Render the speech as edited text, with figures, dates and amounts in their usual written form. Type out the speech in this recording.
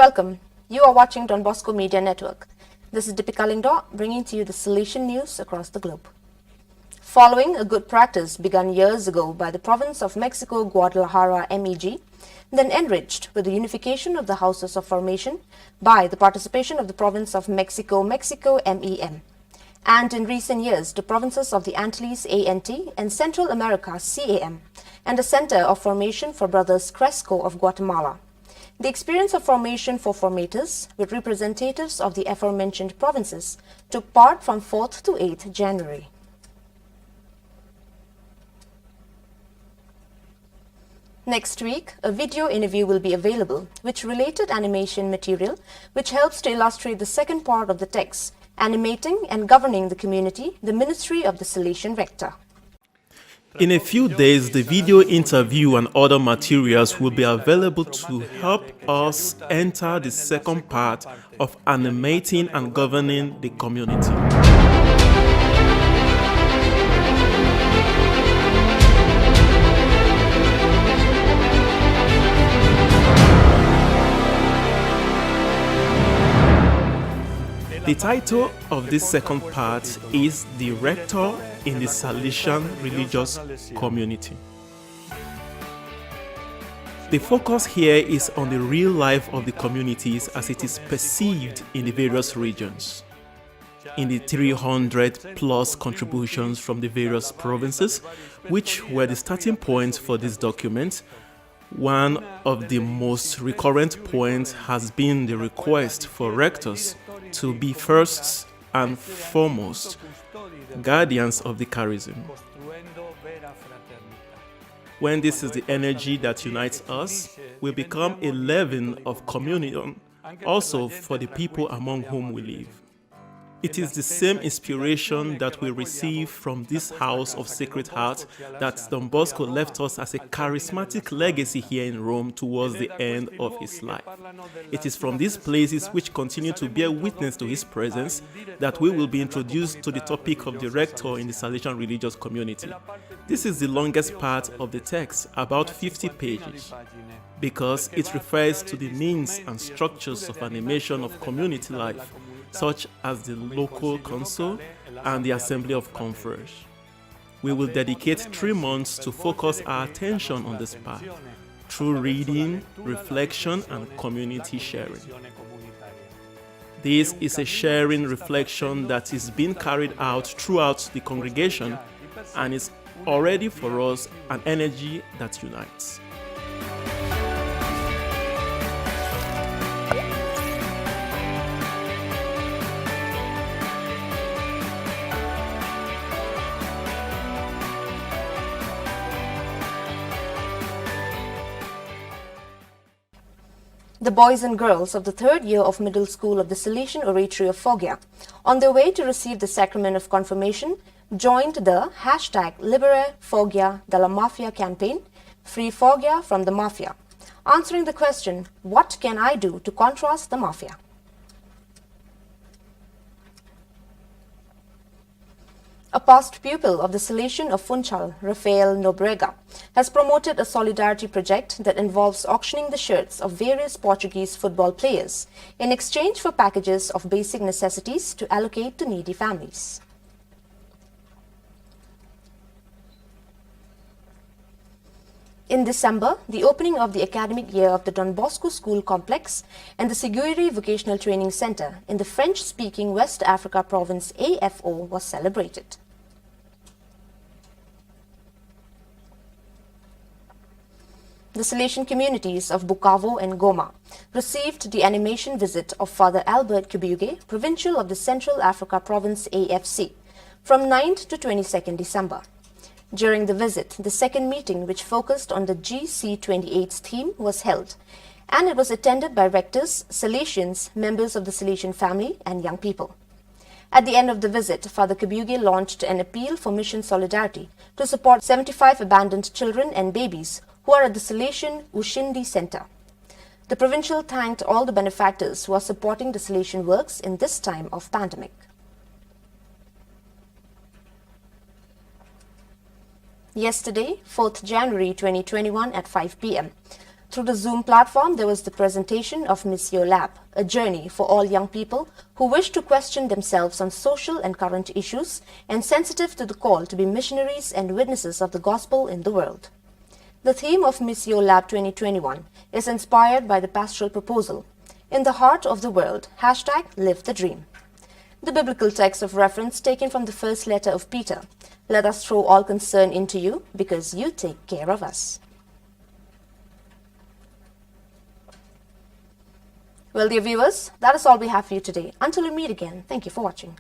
Welcome. You are watching Don Bosco Media Network. This is Deepika Lingdo bringing to you the Salesian news across the globe. Following a good practice begun years ago by the province of Mexico Guadalajara MEG, then enriched with the unification of the houses of formation by the participation of the province of Mexico MEM, and in recent years the provinces of the Antilles ANT and Central America CAM, and a center of formation for brothers Cresco of Guatemala. The experience of formation for formators with representatives of the aforementioned provinces took part from 4th to 8th January. Next week, a video interview will be available, which related animation material, which helps to illustrate the second part of the text, animating and governing the community, the ministry of the Salesian Rector. In a few days, the video interview and other materials will be available to help us enter the second part of animating and governing the community. The title of this second part is The Rector in the Salesian Religious Community. The focus here is on the real life of the communities as it is perceived in the various regions. In the 300 plus contributions from the various provinces, which were the starting point for this document, one of the most recurrent points has been the request for rectors to be first and foremost guardians of the charism. When this is the energy that unites us, we become a leaven of communion also for the people among whom we live. It is the same inspiration that we receive from this house of Sacred Heart that Don Bosco left us as a charismatic legacy here in Rome towards the end of his life. It is from these places which continue to bear witness to his presence that we will be introduced to the topic of the rector in the Salesian religious community. This is the longest part of the text, about 50 pages, because it refers to the means and structures of animation of community life, such as the local council and the assembly of conference. We will dedicate 3 months to focus our attention on this part, through reading, reflection, and community sharing. This is a sharing reflection that is being carried out throughout the congregation and is already for us an energy that unites. The boys and girls of the 3rd year of middle school of the Salesian Oratory of Foggia, on their way to receive the sacrament of confirmation, joined the #Libere Foggia dalla Mafia campaign, Free Foggia from the Mafia, answering the question, what can I do to contrast the Mafia? A past pupil of the Salesian of Funchal, Rafael Nobrega, has promoted a solidarity project that involves auctioning the shirts of various Portuguese football players in exchange for packages of basic necessities to allocate to needy families. In December, the opening of the academic year of the Don Bosco School Complex and the Seguiri Vocational Training Center in the French-speaking West Africa province AFO was celebrated. The Salesian communities of Bukavu and Goma received the animation visit of Father Albert Kibuge, provincial of the Central Africa Province AFC, from 9th to 22nd December. During the visit, the second meeting, which focused on the GC28's theme, was held, and it was attended by rectors, Salesians, members of the Salesian family, and young people. At the end of the visit, Father Kibuge launched an appeal for mission solidarity to support 75 abandoned children and babies who are at the Salesian Ushindi Center. The provincial thanked all the benefactors who are supporting the Salesian works in this time of pandemic. Yesterday, 4th January 2021 at 5 p.m., Through the Zoom platform, there was the presentation of Missio Lab, a journey for all young people who wish to question themselves on social and current issues and sensitive to the call to be missionaries and witnesses of the gospel in the world. The theme of Missio Lab 2021 is inspired by the pastoral proposal, "In the heart of the world, #Live the Dream." The biblical text of reference taken from the first letter of Peter, "Let us throw all concern into you, because you take care of us." Well, dear viewers, that is all we have for you today. Until we meet again, thank you for watching.